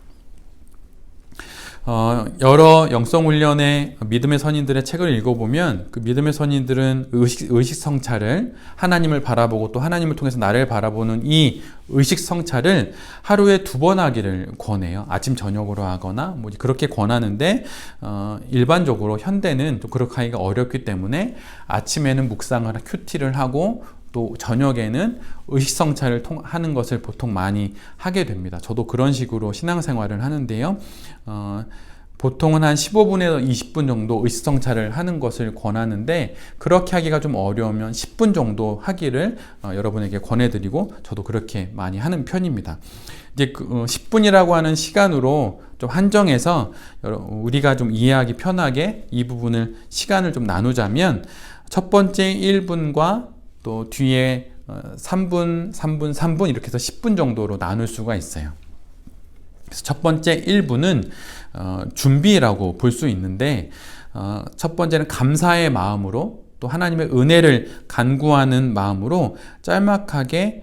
여러 영성훈련의 믿음의 선인들의 책을 읽어보면 그 믿음의 선인들은 의식성찰을, 하나님을 바라보고 또 하나님을 통해서 나를 바라보는 이 의식성찰을 하루에 2번 하기를 권해요. 아침 저녁으로 하거나 뭐 그렇게 권하는데 일반적으로 현대는 또 그렇게 하기가 어렵기 때문에 아침에는 묵상을 큐티를 하고 또 저녁에는 의식성찰을 하는 것을 보통 많이 하게 됩니다. 저도 그런 식으로 신앙생활을 하는데요. 보통은 한 15분에서 20분 정도 의식성찰을 하는 것을 권하는데, 그렇게 하기가 좀 어려우면 10분 정도 하기를 여러분에게 권해드리고 저도 그렇게 많이 하는 편입니다. 이제 10분이라고 하는 시간으로 좀 한정해서 우리가 좀 이해하기 편하게 이 부분을 시간을 좀 나누자면, 첫 번째 1분과 또 뒤에 3분, 3분, 3분 이렇게 해서 10분 정도로 나눌 수가 있어요. 그래서 첫 번째 1분은 준비라고 볼 수 있는데, 첫 번째는 감사의 마음으로 또 하나님의 은혜를 간구하는 마음으로 짤막하게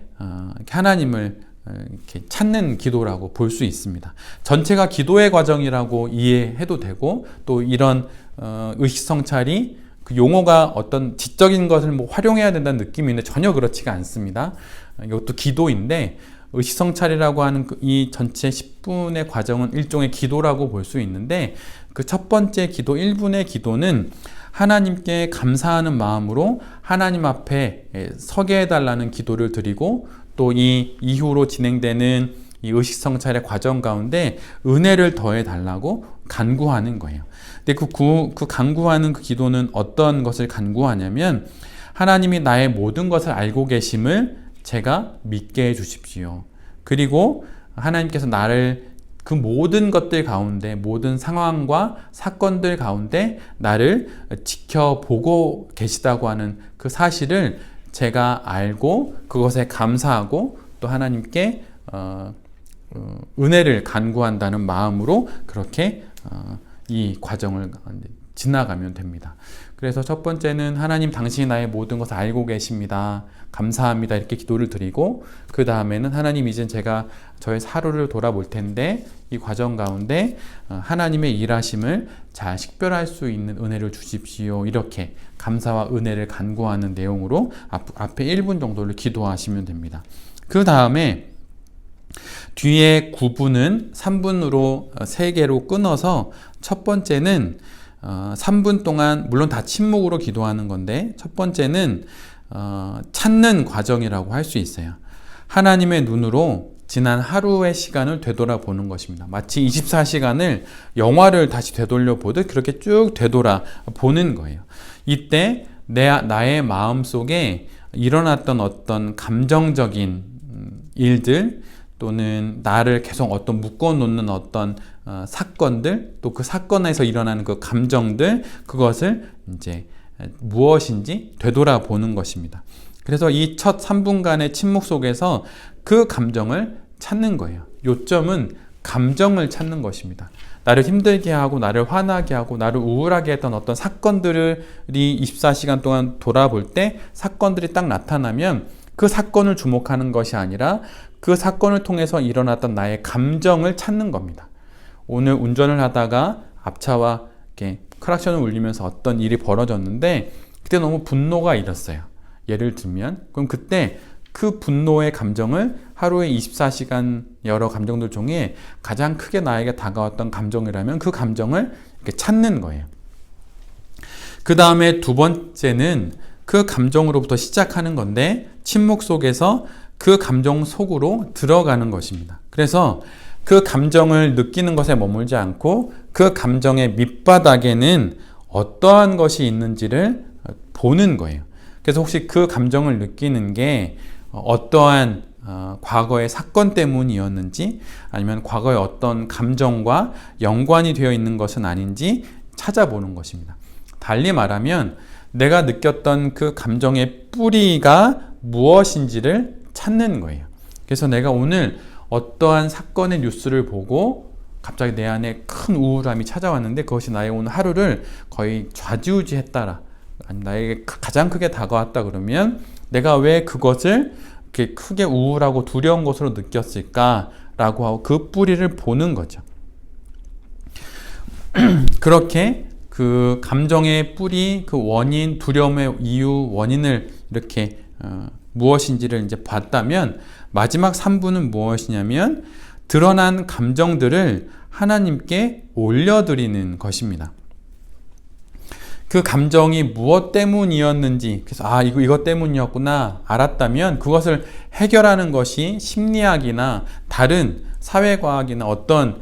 하나님을 이렇게 찾는 기도라고 볼 수 있습니다. 전체가 기도의 과정이라고 이해해도 되고, 또 이런 의식성찰이 그 용어가 어떤 지적인 것을 뭐 활용해야 된다는 느낌이 있는데 전혀 그렇지가 않습니다. 이것도 기도인데, 의식성찰이라고 하는 이 전체 10분의 과정은 일종의 기도라고 볼 수 있는데, 그 첫 번째 기도 1분의 기도는 하나님께 감사하는 마음으로 하나님 앞에 서게 해달라는 기도를 드리고, 또 이 이후로 진행되는 이 의식성찰의 과정 가운데 은혜를 더해 달라고 간구하는 거예요. 근데 그 간구하는 그 기도는 어떤 것을 간구하냐면, 하나님이 나의 모든 것을 알고 계심을 제가 믿게 해 주십시오. 그리고 하나님께서 나를 그 모든 것들 가운데, 모든 상황과 사건들 가운데 나를 지켜보고 계시다고 하는 그 사실을 제가 알고 그것에 감사하고 또 하나님께 은혜를 간구한다는 마음으로 그렇게 이 과정을 지나가면 됩니다. 그래서 첫 번째는 하나님 당신이 나의 모든 것을 알고 계십니다. 감사합니다. 이렇게 기도를 드리고, 그 다음에는 하나님 이제 제가 저의 하루를 돌아볼 텐데 이 과정 가운데 하나님의 일하심을 잘 식별할 수 있는 은혜를 주십시오. 이렇게 감사와 은혜를 간구하는 내용으로 앞에 1분 정도를 기도하시면 됩니다. 그 다음에 뒤에 9분은 3분으로 3개로 끊어서, 첫 번째는 3분 동안 물론 다 침묵으로 기도하는 건데, 첫 번째는 찾는 과정이라고 할 수 있어요. 하나님의 눈으로 지난 하루의 시간을 되돌아보는 것입니다. 마치 24시간을 영화를 다시 되돌려 보듯 그렇게 쭉 되돌아보는 거예요. 이때 나의 마음속에 일어났던 어떤 감정적인 일들, 또는 나를 계속 어떤 묶어놓는 어떤 사건들, 또 그 사건에서 일어나는 그 감정들, 그것을 이제 무엇인지 되돌아보는 것입니다. 그래서 이 첫 3분간의 침묵 속에서 그 감정을 찾는 거예요. 요점은 감정을 찾는 것입니다. 나를 힘들게 하고 나를 화나게 하고 나를 우울하게 했던 어떤 사건들이 24시간 동안 돌아볼 때 사건들이 딱 나타나면 그 사건을 주목하는 것이 아니라 그 사건을 통해서 일어났던 나의 감정을 찾는 겁니다. 오늘 운전을 하다가 앞차와 이렇게 크락션을 울리면서 어떤 일이 벌어졌는데 그때 너무 분노가 일었어요. 예를 들면, 그럼 그때 그 분노의 감정을 하루에 24시간 여러 감정들 중에 가장 크게 나에게 다가왔던 감정이라면 그 감정을 이렇게 찾는 거예요. 그 다음에 두 번째는 그 감정으로부터 시작하는 건데, 침묵 속에서 그 감정 속으로 들어가는 것입니다. 그래서 그 감정을 느끼는 것에 머물지 않고 그 감정의 밑바닥에는 어떠한 것이 있는지를 보는 거예요. 그래서 혹시 그 감정을 느끼는 게 어떠한 과거의 사건 때문이었는지 아니면 과거의 어떤 감정과 연관이 되어 있는 것은 아닌지 찾아보는 것입니다. 달리 말하면 내가 느꼈던 그 감정의 뿌리가 무엇인지를 찾는 거예요. 그래서 내가 오늘 어떠한 사건의 뉴스를 보고 갑자기 내 안에 큰 우울함이 찾아왔는데 그것이 나의 오늘 하루를 거의 좌지우지했다라 나에게 가장 크게 다가왔다 그러면 내가 왜 그것을 이렇게 크게 우울하고 두려운 것으로 느꼈을까라고 하고 그 뿌리를 보는 거죠. 그렇게 그 감정의 뿌리, 그 원인, 두려움의 이유, 원인을 이렇게 무엇인지를 이제 봤다면 마지막 3부는 무엇이냐면 드러난 감정들을 하나님께 올려드리는 것입니다. 그 감정이 무엇 때문이었는지, 그래서 이것 때문이었구나 알았다면 그것을 해결하는 것이 심리학이나 다른 사회과학이나 어떤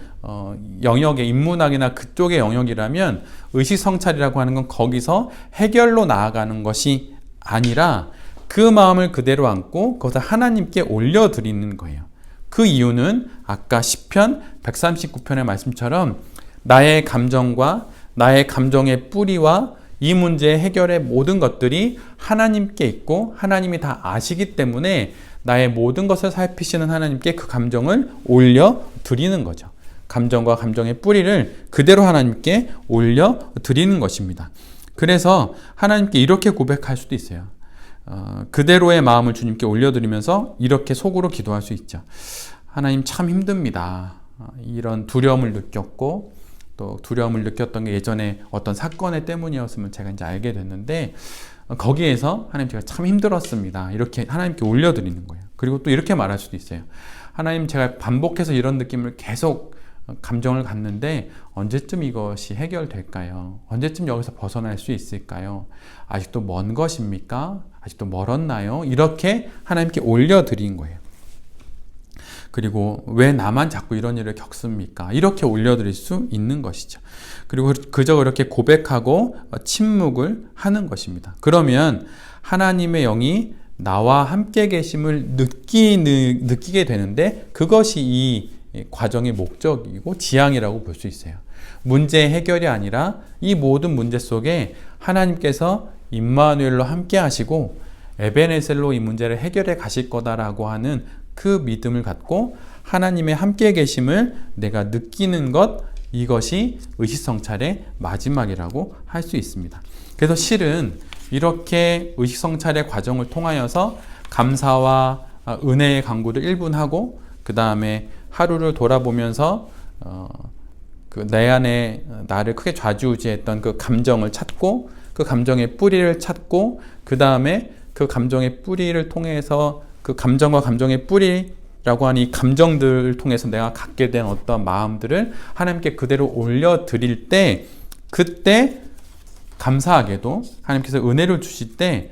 영역의 인문학이나 그쪽의 영역이라면 의식성찰이라고 하는 건 거기서 해결로 나아가는 것이 아니라 그 마음을 그대로 안고 그것을 하나님께 올려드리는 거예요. 그 이유는 아까 시편 139편의 말씀처럼 나의 감정과 나의 감정의 뿌리와 이 문제의 해결의 모든 것들이 하나님께 있고 하나님이 다 아시기 때문에 나의 모든 것을 살피시는 하나님께 그 감정을 올려드리는 거죠. 감정과 감정의 뿌리를 그대로 하나님께 올려드리는 것입니다. 그래서 하나님께 이렇게 고백할 수도 있어요. 그대로의 마음을 주님께 올려드리면서 이렇게 속으로 기도할 수 있죠. 하나님 참 힘듭니다. 이런 두려움을 느꼈고 또 두려움을 느꼈던 게 예전에 어떤 사건의 때문이었으면 제가 이제 알게 됐는데 거기에서 하나님 제가 참 힘들었습니다. 이렇게 하나님께 올려드리는 거예요. 그리고 또 이렇게 말할 수도 있어요. 하나님 제가 반복해서 이런 느낌을 계속 감정을 갖는데 언제쯤 이것이 해결될까요? 언제쯤 여기서 벗어날 수 있을까요? 아직도 먼 것입니까? 아직도 멀었나요? 이렇게 하나님께 올려드린 거예요. 그리고 왜 나만 자꾸 이런 일을 겪습니까? 이렇게 올려드릴 수 있는 것이죠. 그리고 그저 그렇게 고백하고 침묵을 하는 것입니다. 그러면 하나님의 영이 나와 함께 계심을 느끼게 되는데 그것이 이 과정의 목적이고 지향이라고 볼 수 있어요. 문제 해결이 아니라 이 모든 문제 속에 하나님께서 임마누엘로 함께 하시고 에베네셀로 이 문제를 해결해 가실 거다라고 하는 그 믿음을 갖고 하나님의 함께 계심을 내가 느끼는 것, 이것이 의식성찰의 마지막이라고 할 수 있습니다. 그래서 실은 이렇게 의식성찰의 과정을 통하여서 감사와 은혜의 강구를 1분 하고 그 다음에 하루를 돌아보면서 내 안에 나를 크게 좌지우지했던 그 감정을 찾고 그 감정의 뿌리를 찾고 그 다음에 그 감정의 뿌리를 통해서 그 감정과 감정의 뿌리라고 하는 이 감정들을 통해서 내가 갖게 된 어떤 마음들을 하나님께 그대로 올려드릴 때 그때 감사하게도 하나님께서 은혜를 주실 때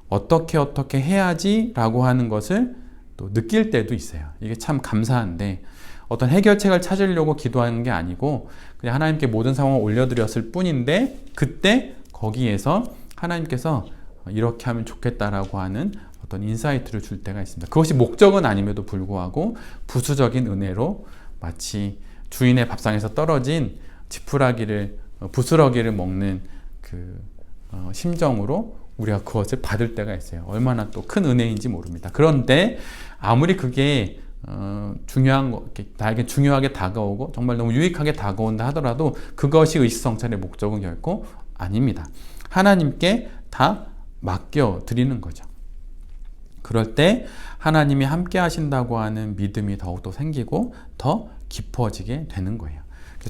어떻게 해야지 라고 하는 것을 또 느낄 때도 있어요. 이게 참 감사한데 어떤 해결책을 찾으려고 기도하는 게 아니고 그냥 하나님께 모든 상황을 올려드렸을 뿐인데 그때 거기에서 하나님께서 이렇게 하면 좋겠다라고 하는 어떤 인사이트를 줄 때가 있습니다. 그것이 목적은 아님에도 불구하고 부수적인 은혜로 마치 주인의 밥상에서 떨어진 부스러기를 먹는 그 심정으로 우리가 그것을 받을 때가 있어요. 얼마나 또 큰 은혜인지 모릅니다. 그런데 아무리 그게 나에게 중요하게 다가오고 정말 너무 유익하게 다가온다 하더라도 그것이 의식성찰의 목적은 결코 아닙니다. 하나님께 다 맡겨드리는 거죠. 그럴 때 하나님이 함께 하신다고 하는 믿음이 더욱더 생기고 더 깊어지게 되는 거예요.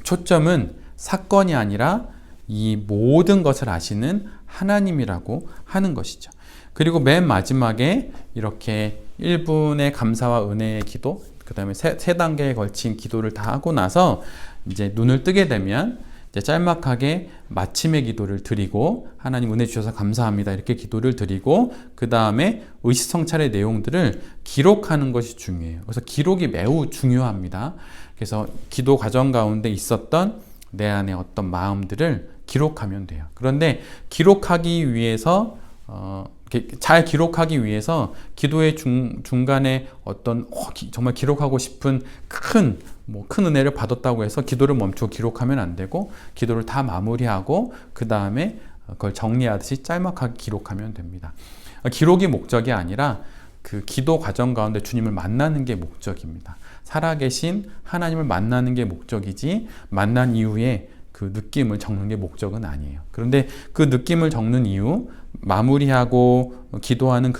초점은 사건이 아니라 이 모든 것을 아시는 하나님이라고 하는 것이죠. 그리고 맨 마지막에 이렇게 1분의 감사와 은혜의 기도, 그 다음에 세 단계에 걸친 기도를 다 하고 나서 이제 눈을 뜨게 되면 이제 짤막하게 마침의 기도를 드리고 하나님 은혜 주셔서 감사합니다 이렇게 기도를 드리고 그 다음에 의식성찰의 내용들을 기록하는 것이 중요해요. 그래서 기록이 매우 중요합니다. 그래서 기도 과정 가운데 있었던 내 안에 어떤 마음들을 기록하면 돼요. 그런데 기록하기 위해서 잘 기록하기 위해서 기도의 중간에 어떤 정말 기록하고 싶은 큰 은혜를 받았다고 해서 기도를 멈추고 기록하면 안 되고 기도를 다 마무리하고 그 다음에 그걸 정리하듯이 짤막하게 기록하면 됩니다. 기록이 목적이 아니라 그 기도 과정 가운데 주님을 만나는 게 목적입니다. 살아계신 하나님을 만나는 게 목적이지 만난 이후에 그 느낌을 적는 게 목적은 아니에요. 그런데 그 느낌을 적는 이유, 마무리하고 기도하는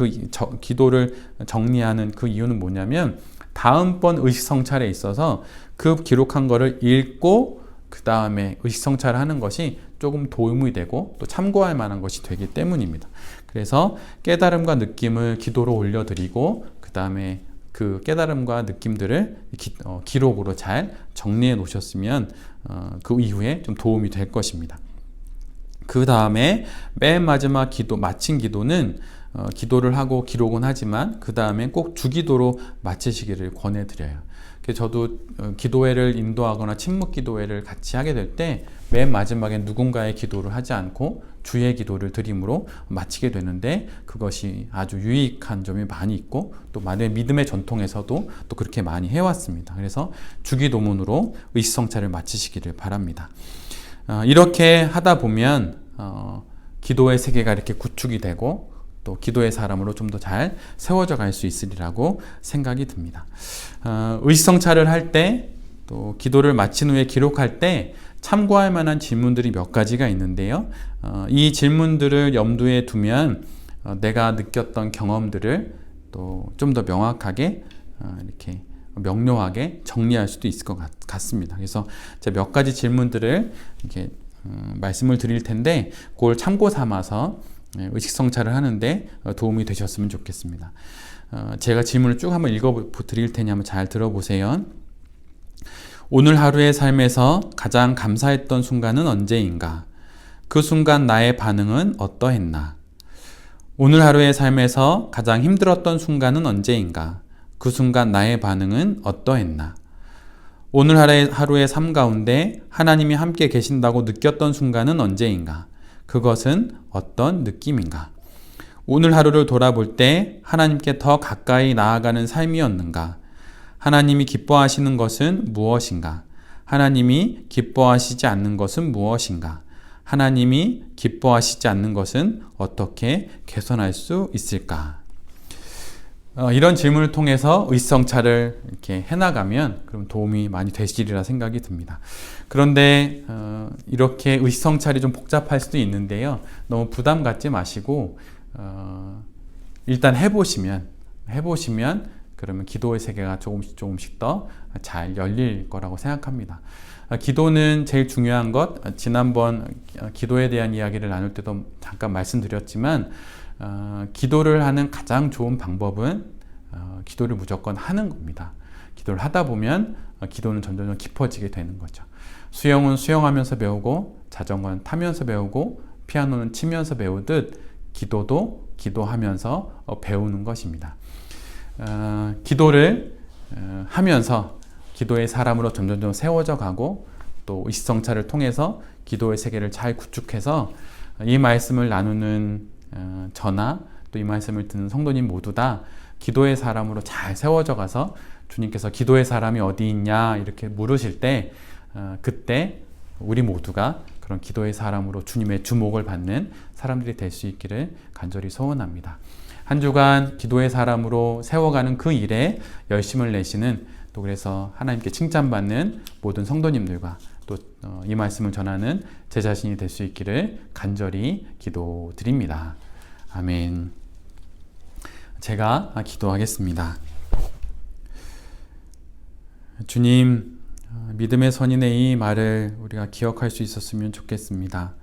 기도를 정리하는 그 이유는 뭐냐면 다음번 의식성찰에 있어서 그 기록한 거를 읽고 그 다음에 의식성찰을 하는 것이 조금 도움이 되고 또 참고할 만한 것이 되기 때문입니다. 그래서 깨달음과 느낌을 기도로 올려드리고 그 다음에 그 깨달음과 느낌들을 기록으로 잘 정리해 놓으셨으면 그 이후에 좀 도움이 될 것입니다. 그 다음에 맨 마지막 마친 기도는 기도를 하고 기록은 하지만 그 다음에 꼭 주기도로 마치시기를 권해드려요. 저도 기도회를 인도하거나 침묵 기도회를 같이 하게 될 때 맨 마지막에 누군가의 기도를 하지 않고 주의 기도를 드림으로 마치게 되는데 그것이 아주 유익한 점이 많이 있고 또 많은 믿음의 전통에서도 또 그렇게 많이 해왔습니다. 그래서 주기도문으로 의식성찰을 마치시기를 바랍니다. 이렇게 하다 보면 기도의 세계가 이렇게 구축이 되고 또 기도의 사람으로 좀 더 잘 세워져 갈 수 있으리라고 생각이 듭니다. 의식성찰을 할 때 또 기도를 마친 후에 기록할 때 참고할 만한 질문들이 몇 가지가 있는데요. 이 질문들을 염두에 두면 내가 느꼈던 경험들을 또 좀 더 명확하게 이렇게 명료하게 정리할 수도 있을 것 같습니다. 그래서 제가 몇 가지 질문들을 이렇게 말씀을 드릴 텐데 그걸 참고 삼아서 의식성찰을 하는데 도움이 되셨으면 좋겠습니다. 제가 질문을 쭉 한번 읽어 드릴 테니 한번 잘 들어보세요. 오늘 하루의 삶에서 가장 감사했던 순간은 언제인가? 그 순간 나의 반응은 어떠했나? 오늘 하루의 삶에서 가장 힘들었던 순간은 언제인가? 그 순간 나의 반응은 어떠했나? 오늘 하루의 삶 가운데 하나님이 함께 계신다고 느꼈던 순간은 언제인가? 그것은 어떤 느낌인가? 오늘 하루를 돌아볼 때 하나님께 더 가까이 나아가는 삶이었는가? 하나님이 기뻐하시는 것은 무엇인가? 하나님이 기뻐하시지 않는 것은 무엇인가? 하나님이 기뻐하시지 않는 것은 어떻게 개선할 수 있을까? 이런 질문을 통해서 의식성찰을 이렇게 해나가면 그럼 도움이 많이 되시리라 생각이 듭니다. 그런데 이렇게 의식성찰이 좀 복잡할 수도 있는데요. 너무 부담 갖지 마시고 일단 해보시면 그러면 기도의 세계가 조금씩 더 잘 열릴 거라고 생각합니다. 기도는 제일 중요한 것, 지난번 기도에 대한 이야기를 나눌 때도 잠깐 말씀드렸지만 기도를 하는 가장 좋은 방법은 기도를 무조건 하는 겁니다. 기도를 하다 보면 기도는 점점 깊어지게 되는 거죠. 수영은 수영하면서 배우고 자전거는 타면서 배우고 피아노는 치면서 배우듯 기도도 기도하면서 배우는 것입니다. 기도를 하면서 기도의 사람으로 점점 세워져 가고 또 의식성찰을 통해서 기도의 세계를 잘 구축해서 이 말씀을 나누는 저나 또 이 말씀을 듣는 성도님 모두 다 기도의 사람으로 잘 세워져 가서 주님께서 기도의 사람이 어디 있냐 이렇게 물으실 때 그때 우리 모두가 그런 기도의 사람으로 주님의 주목을 받는 사람들이 될 수 있기를 간절히 소원합니다. 한 주간 기도의 사람으로 세워가는 그 일에 열심을 내시는 또 그래서 하나님께 칭찬받는 모든 성도님들과 또 이 말씀을 전하는 제 자신이 될 수 있기를 간절히 기도드립니다. 아멘. 제가 기도하겠습니다. 주님, 믿음의 선인의 이 말을 우리가 기억할 수 있었으면 좋겠습니다.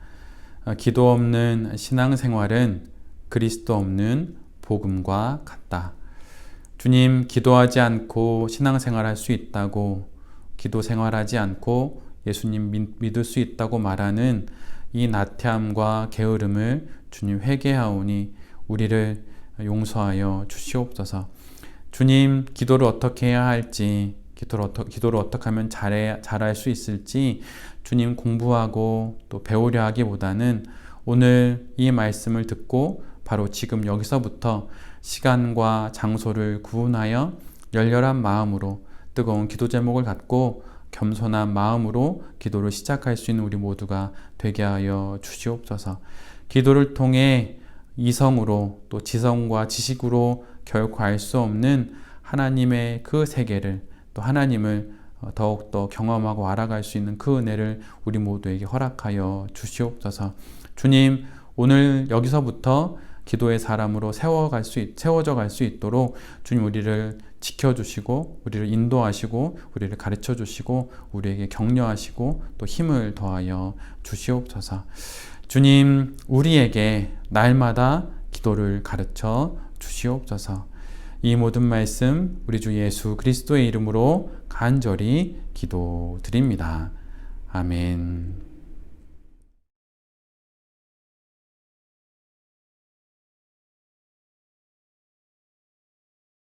기도 없는 신앙생활은 그리스도 없는 복음과 같다. 주님, 기도하지 않고 신앙생활할 수 있다고, 기도 생활하지 않고 예수님 믿을 수 있다고 말하는 이 나태함과 게으름을 주님 회개하오니 우리를 용서하여 주시옵소서. 주님, 기도를 어떻게 해야 할지, 기도를 어떻게 하면 잘할 수 있을지 주님 공부하고 또 배우려 하기보다는 오늘 이 말씀을 듣고 바로 지금 여기서부터 시간과 장소를 구분하여 열렬한 마음으로 뜨거운 기도 제목을 갖고 겸손한 마음으로 기도를 시작할 수 있는 우리 모두가 되게 하여 주시옵소서. 기도를 통해 이성으로 또 지성과 지식으로 결코 알 수 없는 하나님의 그 세계를 또 하나님을 더욱더 경험하고 알아갈 수 있는 그 은혜를 우리 모두에게 허락하여 주시옵소서. 주님, 오늘 여기서부터 기도의 사람으로 세워져 갈 수 있도록 주님 우리를 지켜주시고 우리를 인도하시고 우리를 가르쳐주시고 우리에게 격려하시고 또 힘을 더하여 주시옵소서. 주님, 우리에게 날마다 기도를 가르쳐 주시옵소서. 이 모든 말씀 우리 주 예수 그리스도의 이름으로 간절히 기도드립니다. 아멘.